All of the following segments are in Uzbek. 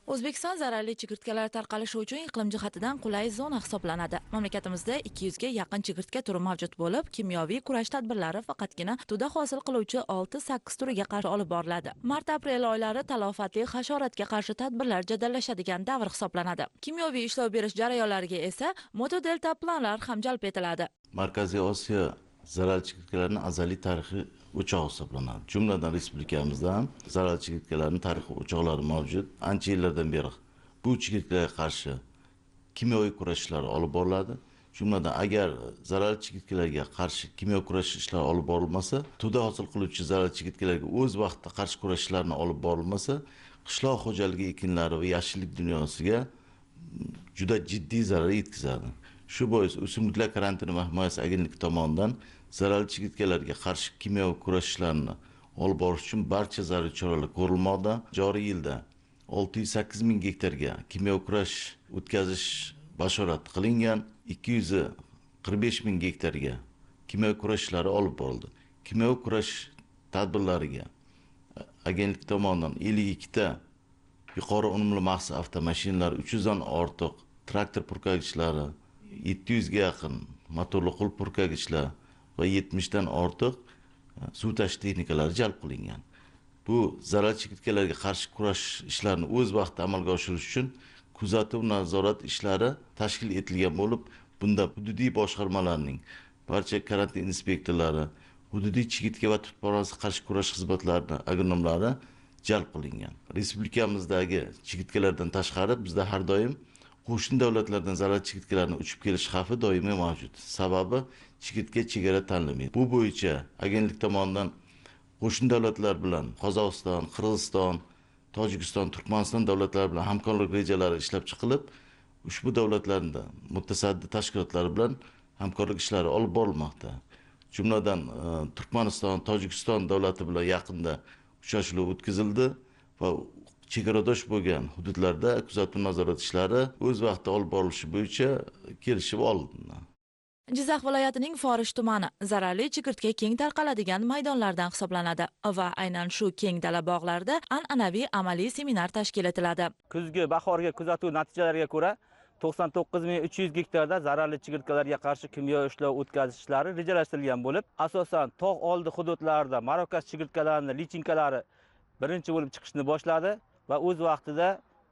O'zbekiston zararli chigirtkalar tarqalishi uchun iqlim jihatidan qulay zona hisoblanadi. Mamlakatimizda 200 ga yaqin chigirtka turi mavjud bo'lib, kimyoviy kurash tadbirlari faqatgina to'da hosil qiluvchi 6-8 turiga qarshi olib boriladi. Mart-aprel oylari talofatli hasharotga qarshi tadbirlar jadallashadigan davr hisoblanadi. Kimyoviy ishlov berish jarayonlariga esa motodelta planlar ham jalb etiladi. Markaziy Osiyo zararli chigirtkalarning azaliy tarixiy o'chog'i hisoblanadi. Jumladan respublikamizda ham zararli chigirtkalarning tarixiy o'choqlari mavjud. Ancha yillardan beri bu chigirtkalarga qarshi kimyoviy kurashlar olib boriladi. Jumladan agar zararli chigirtkalarga qarshi kimyoviy kurash ishlari olib borilmasa, to'da hosil qiluvchi zararli chigirtkalarga o'z vaqtida qarshi kurashlarni olib borilmasa, qishloq xo'jaligi ekinlari va yashillik dunyosiga juda jiddiy zarar yetkazadi. Shu bois O'simliklar karantini va himoyasi agentligi tomonidan zararli chigirtkalarga qarshi kimyoviy kurashlarni olib borish uchun barcha zarur choralar ko'rilmoqda. Joriy yilda 608 ming gektarga kimyoviy kurash o'tkazish bashorat qilingan, 245 ming gektarga kimyoviy kurashlar olib borildi. Kimyoviy kurash tadbirlariga agentlik tomonidan 52 ta yuqori unumli maxsus avtomashinalar, 300 dan ortiq traktor purkagichlari, 700 ga yaqin motorli qo'l purkagichlar va 70 dan ortiq suv tashish texnikalari jalb qilingan. Bu zararli chigirtkalarga qarshi kurash ishlarini o'z vaqtida amalga oshirish uchun kuzatuv nazorat ishlari tashkil etilgan bo'lib, bunda hududiy boshqarmalarning barcha karantin inspektorlari, hududiy chigirtka va tut parvozga qarshi kurash xizmatlarining agronomlari jalb qilingan. Respublikamizdagi chigirtkalardan tashqari bizda har doim qo'shni davlatlardan zararli chigirtkalarning uchib kelish xavfi doimiy mavjud. Sababi chigirtka chegara tanlamaydi. Bu bo'yicha agentlik tomonidan qo'shni davlatlar bilan Qozog'iston, Qirg'iziston, Tojikiston, Turkmaniston davlatlari bilan hamkorlik rejalari ishlab chiqilib, ushbu davlatlarda mutasaddi tashkilotlari bilan hamkorlik ishlari olib borilmoqda. Jumladan Turkmaniston, Tojikiston davlati bilan yaqinda uchrashuv o'tkazildi va chegaradosh bo'lgan hududlarda kuzatuv nazorat ishlari o'z vaqtida olib borilishi bo'yicha kelishib olindi. Jizzax viloyatining Forish tumani zararli chigirtka keng tarqaladigan maydonlardan hisoblanadi va aynan shu keng dala bog'larida an'anaviy amaliy seminar tashkil etiladi. Kuzgi bahorgi kuzatuv natijalariga ko'ra 99300 gektarda zararli chigirtkalarga qarshi kimyo ishlov o'tkazish ishlari rejalashtirilgan bo'lib, asosan tog' oldi hududlarida marokash chigirtkalarining lichinkalari birinchi bo'lib chiqishni boshladi va o'z vaqtida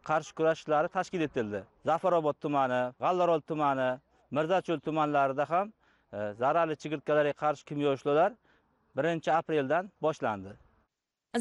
qarshi kurash ishlari tashkil etildi. Zafarobod tumani, G'allarol tumani, Mirzacho'l tumanlarida ham zararli chigirtkalarga qarshi kimyo ishlovlar 1-apreldan boshlandi.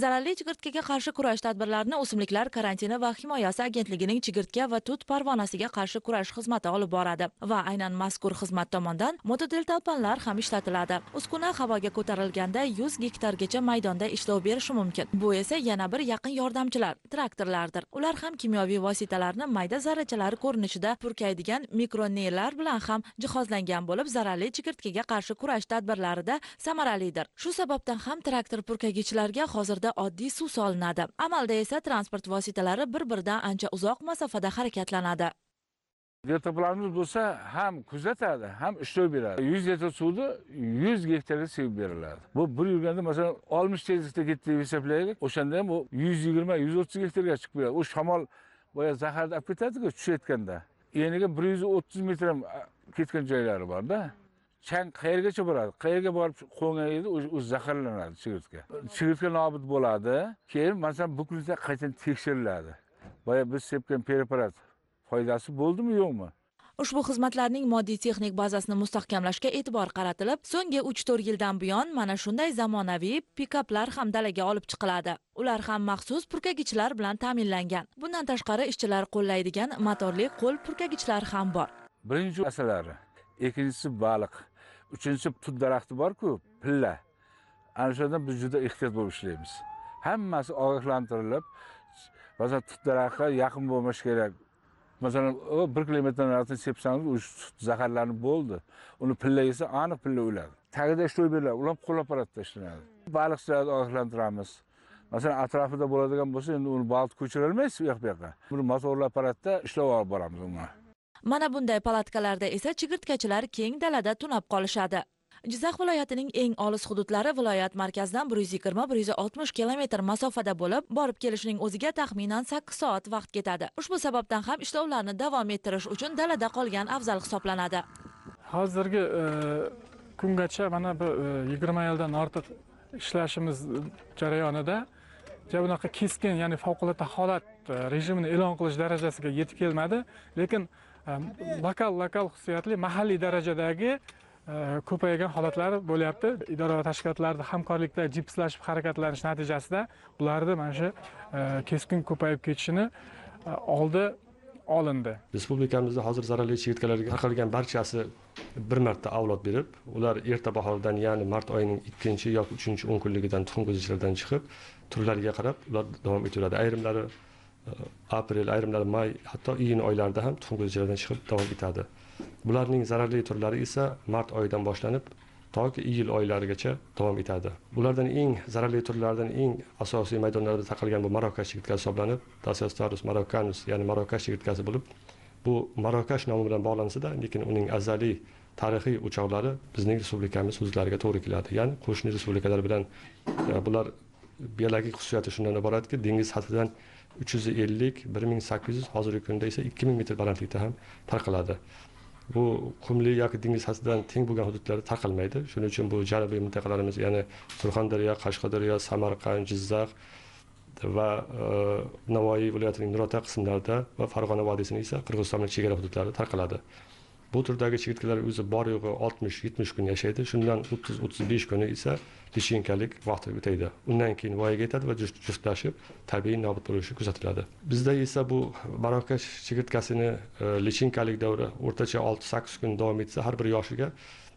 Zararli chigirtkaga qarshi kurash tadbirlarini O'simliklar karantini va himoyasi agentligining chigirtka va tut parvonasiga qarshi kurash xizmati olib boradi va aynan mazkur xizmat tomonidan motodeltapanlar ham ishlatiladi. Uskuna havoga ko'tarilganda 100 gektargacha maydonda ishlov berishi mumkin. Bu esa yana bir yaqin yordamchilar, traktorlardir. Ular ham kimyoviy vositalarni mayda zarrachalar ko'rinishida purkaydigan mikroneylar bilan ham jihozlangan bo'lib, zararli chigirtkaga qarshi kurash tadbirlarida samaralidir. Shu sababdan ham traktor purkagichlarga hozirda oddiy suv solinadi. Amalda esa transport vositalari bir-biridan ancha uzoq masofada harakatlanadi. Deltapalarimiz bo'lsa ham kuzatadi, ham ishlov beradi. 100 litr suvni 100 gektarga sevib beriladi. Bu bir yurganda masalan 60 tezlikda ketdi deb hisoblaylik. O'shanda ham u 120-130 gektarga chiqib beradi. O shamol boya zaharni olib ketadi-ku tushayotganda. Eniga 130 metr ham ketgan joylari bor-da. Chang qayergacha boradi? Qayerga borib qo'ngan o'zi zaharlanadi chigirtka. Chigirtka nobud bo'ladi. Keyin masalan buklida qayta tekshiriladi. Boya biz sepgan preparat foydasi bo'ldimi, yo'qmi? Ushbu xizmatlarning moddiy texnik bazasini mustahkamlashga e'tibor qaratilib, so'nggi 3-4 yildan buyon mana shunday zamonaviy pikaplar ham dalaga olib chiqiladi. Ular ham maxsus purkagichlar bilan ta'minlangan. Bundan tashqari ishchilar qo'llaydigan motorli qo'l purkagichlar ham bor. Birinchi masalasi, ikkinchisi baliq, uchinchisi tut daraxti bor-ku, pilla. Ana shundan biz juda ehtiyot bo'lib ishlaymiz. Hammasi ogohlantirilib, masalan tut daraxtga yaqin bo'lmash kerak. Masalan, 1 kilometr naridan sepsangiz, u zaharlanib bo'ldi. Uni pilla yesa, aniq pilla o'ladi. Tagida ishlov beriladi, ular qo'l apparatda ishlanadi. Baliqchilarni ogohlantiramiz. Masalan, atrofida bo'ladigan bo'lsa, endi uni baliq ko'chira olmaysiz u yoqqa. Buni motorli apparatda ishlov olib boramiz uni. Mana bunday palatkalarda esa chigirtkachilar keng dalada tunab qolishadi. Jizzax viloyatining eng olis hududlari viloyat markazidan 120-160 kilometr masofada bo'lib, borib kelishning o'ziga taxminan 8 soat vaqt ketadi. Ushbu sababdan ham ishlovlarni davom ettirish uchun dalada qolgan afzal hisoblanadi. Hozirgi kungacha mana bu 20 yildan ortiq ishlashimiz jarayonida bunaqa keskin, ya'ni favqulodda holat rejimini e'lon qilish darajasiga yetib kelmadi, lekin lokal xususiyatli mahalliy darajadagi ko'paygan holatlar bo'lyapti. Idora va tashkilotlarda hamkorlikda jipslashib harakatlanish natijasida bularni mana shu keskin ko'payib ketishini oldi olindi. Respublikamizda hozir zararli chigirtkalarga tarqalgan barchasi bir marta avlod berib, ular erta bahordan, ya'ni mart oyining 2 yoki 3 kunligidan tuxum ko'zachlardan chiqib, turlariga qarab ular davom etaveradi. Ayrimlari aprel, ayrimlari may, hatto iyun oylarida ham tuxum ko'zachlardan chiqib davom etadi. Bularning zararli turlari esa mart oyidan boshlanib toki iyul oylarigacha davom etadi. Bulardan eng zararli turlardan eng asosiy maydonlarda tarqalgan bu Marokash chigirtkasi hisoblanib, Dasyostarus marocanus, ya'ni Marokash chigirtkasi bo'lib, bu Marokash nomi bilan bog'lansa-da, lekin uning azaliy tarixiy o'choqlari bizning respublikamiz hududlariga to'g'ri keladi. Ya'ni qo'shni respublikalar bilan bular biologik xususiyati shundan iboratki, dengiz sathidan 350, 1800, hozirgi kunda esa 2000 metr balandlikda ham tarqaladi. Bu qumli yoki dengiz sathidan teng bo'lgan hududlarda tarqalmaydi. Shuning uchun bu janubiy mintaqalarimiz, ya'ni Surxondaryo, Qashqadaryo, Samarqand, Jizzax va Navoiy viloyatining Nurota qismlarida va Farg'ona vodiysining esa Qirg'iziston bilan chegara hududlarida tarqaladi. Bu turdagi chigirtkalar o'zi bor yo'g'i 60-70 kun yashaydi. Shundan 30-35 kuni esa lishinkalik vaqti o'taydi. Undan keyin voyaga yetadi va juftlashib tabiiy nobud bo'lishi kuzatiladi. Bizda esa bu Marokash chigirtkasini lishinkalik davri o'rtacha 6-8 kun davom etsa, har bir yoshiga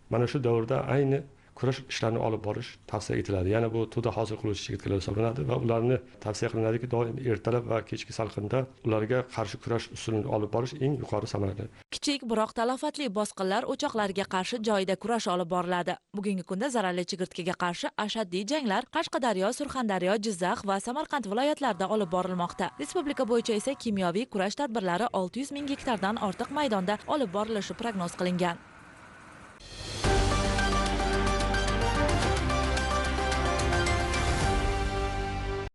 mana shu davrda ayni kurash ishlarini olib borish tavsiya etiladi. Ya'ni bu to'da hosil qiluvchi chigirtkalar hisoblanadi va ularni tavsiya qilinadiki, doim ertalab va kechki salqinda ularga qarshi kurash usulini olib borish eng yuqori samarali. Kichik biroq talofatli bosqinlar o'choqlariga qarshi joyida kurash olib boriladi. Bugungi kunda zararli chigirtkaga qarshi ashaddiy janglar Qashqadaryo, Surxondaryo, Jizzax va Samarqand viloyatlarida olib borilmoqda. Respublika bo'yicha esa kimyoviy kurash tadbirlari 600 ming gektardan ortiq maydonda olib borilishi prognoz qilingan.